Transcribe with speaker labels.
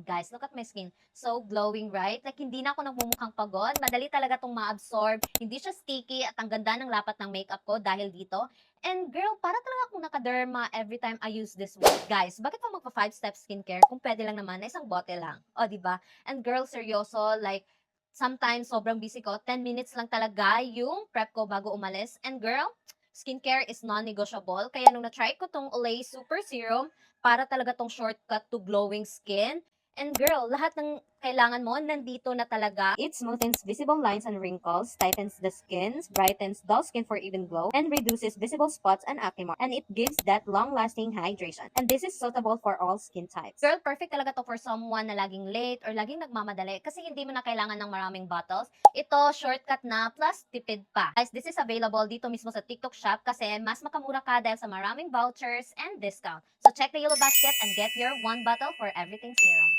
Speaker 1: guys, look at my skin. So glowing, right? Like, hindi na ako nagmumukhang pagod. Madali talaga tong ma-absorb. Hindi siya sticky at ang ganda ng lapat ng makeup ko dahil dito. And girl, para talaga akong nakaderma every time I use this one. Guys, bakit pa magpa 5-step skincare kung pwede lang naman na isang bote lang? O, di ba? And girl, seryoso, like, sometimes sobrang busy ko, 10 minutes lang talaga yung prep ko bago umalis. And girl, skincare is non-negotiable. Kaya nung na-try ko tong Olay Super Serum, para talaga tong shortcut to glowing skin. And girl, lahat ng kailangan mo nandito na talaga. It smoothens visible lines and wrinkles, tightens the skin, brightens dull skin for even glow, and reduces visible spots and acne marks. And it gives that long-lasting hydration. And this is suitable for all skin types. Girl, perfect talaga to for someone na laging late or laging nagmamadali kasi hindi mo na kailangan ng maraming bottles. Ito, shortcut na, plus tipid pa. Guys, this is available dito mismo sa TikTok shop kasi mas makamura ka dahil sa maraming vouchers and discount. So check the yellow basket and get your one bottle for everything serum.